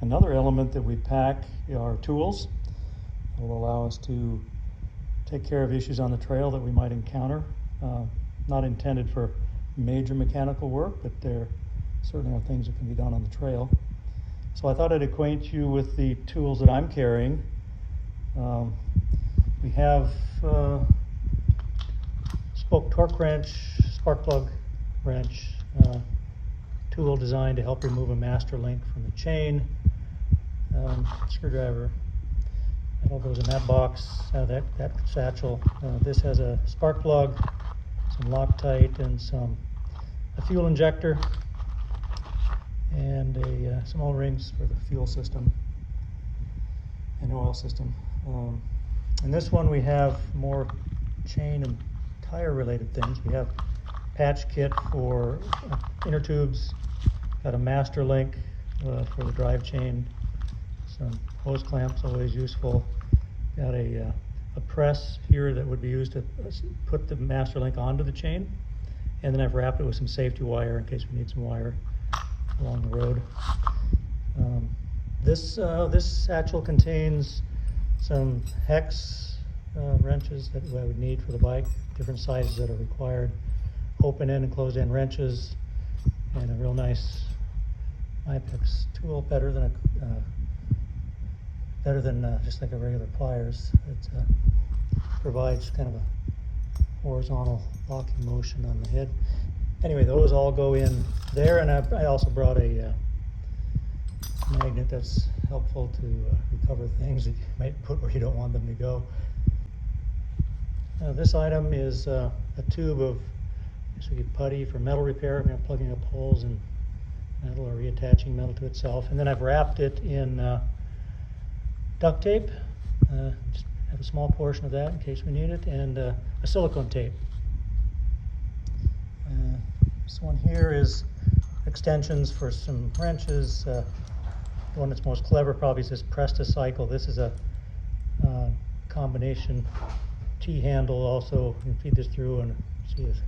Another element that we pack are tools that will allow us to take care of issues on the trail that we might encounter. Not intended for major mechanical work, but there certainly are things that can be done on the trail. So I thought I'd acquaint you with the tools that I'm carrying. We have spoke torque wrench, spark plug wrench, tool designed to help remove a master link from the chain, screwdriver. That all goes in that box, that satchel. This has a spark plug, some Loctite, and a fuel injector, and some O-rings for the fuel system and oil system. In this one we have more chain and tire related things. We have patch kit for inner tubes, got a master link for the drive chain, some hose clamps, always useful, got a press here that would be used to put the master link onto the chain, and then I've wrapped it with some safety wire in case we need some wire along the road. This satchel contains some hex wrenches that I would need for the bike, different sizes that are required, open end and closed end wrenches, and a real nice Ipex tool, better than just like a regular pliers. It provides kind of a horizontal locking motion on the head. Anyway, those all go in there, and I also brought a magnet that's helpful to recover things that you might put where you don't want them to go. This item is a tube of putty for metal repair, plugging up holes in metal or reattaching metal to itself. And then I've wrapped it in duct tape, just have a small portion of that in case we need it, and a silicone tape. This one here is extensions for some wrenches. The one that's most clever probably is this Presticycle. This is a combination T-handle. Also, you can feed this through, and see this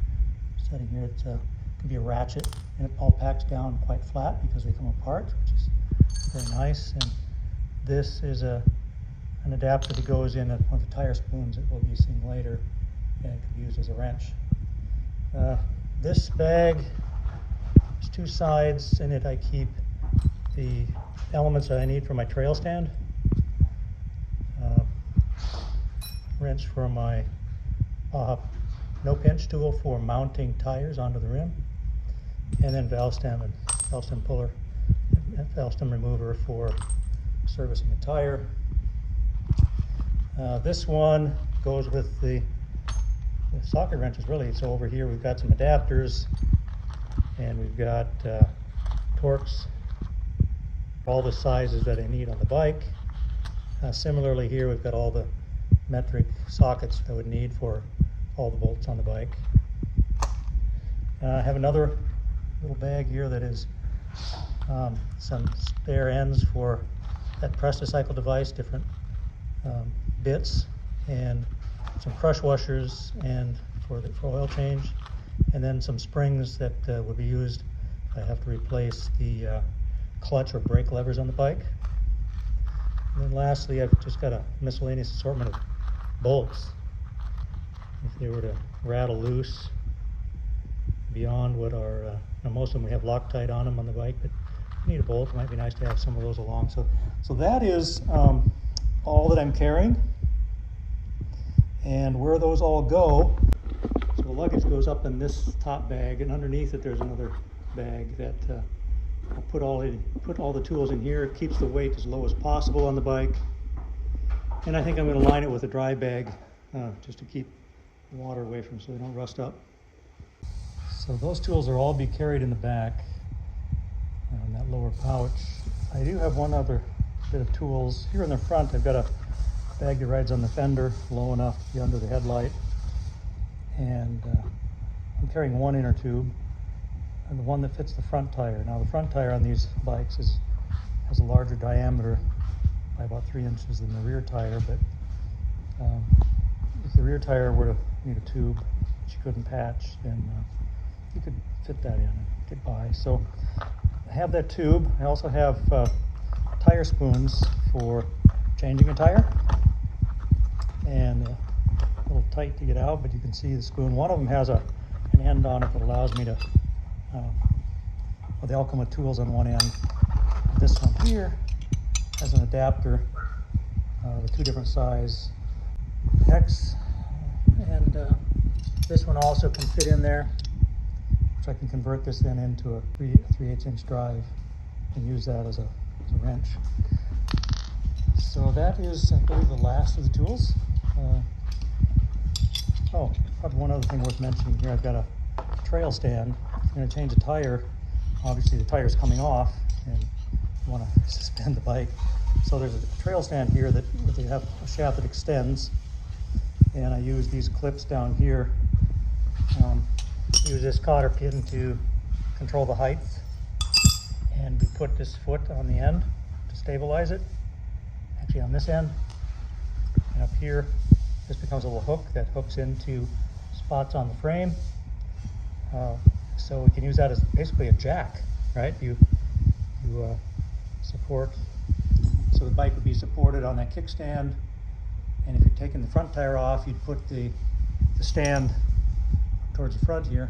setting here. It can be a ratchet, and it all packs down quite flat because they come apart, which is very nice. And this is an adapter that goes in at one of the tire spoons that we'll be seeing later, and it can be used as a wrench. This bag has two sides. In it I keep the elements that I need for my trail stand, wrench for my no pinch tool for mounting tires onto the rim, and then valve stem puller and valve stem remover for servicing the tire. This one goes with the socket wrenches, really. So over here we've got some adapters, and we've got torques, all the sizes that I need on the bike. Similarly here we've got all the metric sockets that I would need for all the bolts on the bike. I have another little bag here that is some spare ends for that Presticycle device, different bits, and some crush washers and for oil change, and then some springs that would be used if I have to replace the clutch or brake levers on the bike. And then lastly, I've just got a miscellaneous assortment of bolts. If they were to rattle loose beyond what our, most of them we have Loctite on them on the bike, but if you need a bolt, it might be nice to have some of those along. So that is all that I'm carrying. And where those all go, so the luggage goes up in this top bag, and underneath it there's another bag that I'll put all the tools in here. It keeps the weight as low as possible on the bike. And I think I'm going to line it with a dry bag just to keep water away from so they don't rust up. So those tools will all be carried in the back in that lower pouch. I do have one other bit of tools. Here in the front I've got a bag that rides on the fender, low enough to be under the headlight. And I'm carrying one inner tube, and the one that fits the front tire. Now the front tire on these bikes has a larger diameter by about 3 inches than the rear tire, but if the rear tire were to need a tube that you couldn't patch, then you could fit that in and get by. So I have that tube. I also have tire spoons for changing a tire, and a little tight to get out, but you can see the spoon. One of them has an end on it that allows me to, well, they all come with tools on one end. This one here has an adapter with 2 different size hex, and this one also can fit in there, which I can convert this then into a 3/8 inch drive and use that as a wrench. So that is, I believe, the last of the tools. Oh, probably one other thing worth mentioning here. I've got a trail stand. I'm going to change a tire. Obviously the tire's coming off and you want to suspend the bike. So there's a trail stand here that they have a shaft that extends, and I use these clips down here. Use this cotter pin to control the height, and we put this foot on the end to stabilize it, actually on this end, and up here this becomes a little hook that hooks into spots on the frame. So we can use that as basically a jack, right? You support, so the bike would be supported on that kickstand, and if you're taking the front tire off, you'd put the stand towards the front here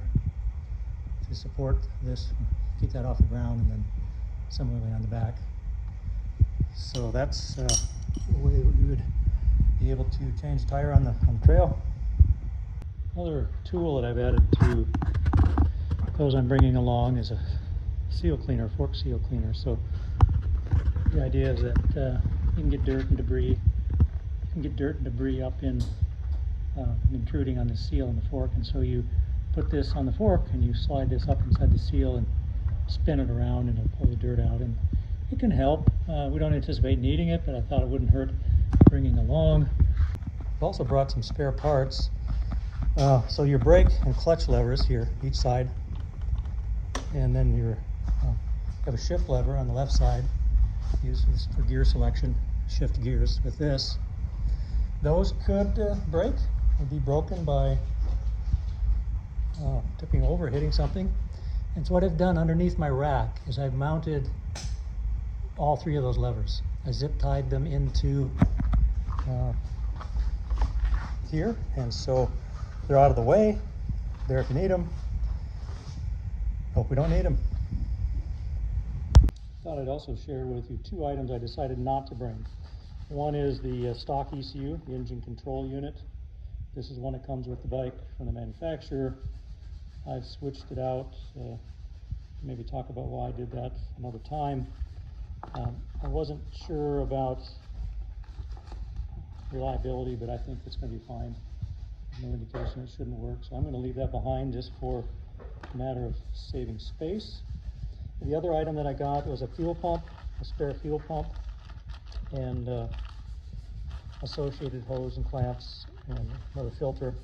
to support this, keep that off the ground, and then similarly on the back. So that's the way we would be able to change the tire on the trail. Another tool that I've added to those I'm bringing along is a seal cleaner, fork seal cleaner. So the idea is that you can get dirt and debris. You can get dirt and debris up in intruding on the seal and the fork, and so you put this on the fork and you slide this up inside the seal and spin it around and it'll pull the dirt out, and it can help. We don't anticipate needing it, but I thought it wouldn't hurt bringing along. I've also brought some spare parts. So your brake and clutch levers here, each side, and then you have a shift lever on the left side. Use this for gear selection, shift gears with this. Those could break or be broken by tipping over, hitting something. And so what I've done underneath my rack is I've mounted all 3 of those levers. I zip tied them into here, and so they're out of the way. There if you need them. Hope we don't need them. Thought I'd also share with you 2 items I decided not to bring. One is the stock ECU, the engine control unit. This is one that comes with the bike from the manufacturer. I've switched it out. Maybe talk about why I did that another time. I wasn't sure about reliability, but I think it's going to be fine. No indication it shouldn't work, so I'm going to leave that behind just for a matter of saving space. The other item that I got was a fuel pump, a spare fuel pump, and associated hose and clamps and another filter.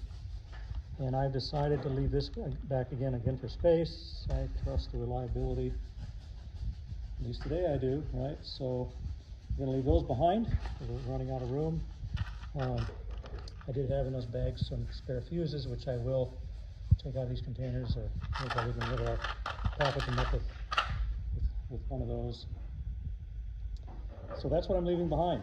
And I've decided to leave this back again for space. I trust the reliability. At least today I do, right? So I'm going to leave those behind because we're running out of room. I did have in those bags some spare fuses, which I will take out of these containers, or maybe I'll even rid of package them up with one of those. So that's what I'm leaving behind.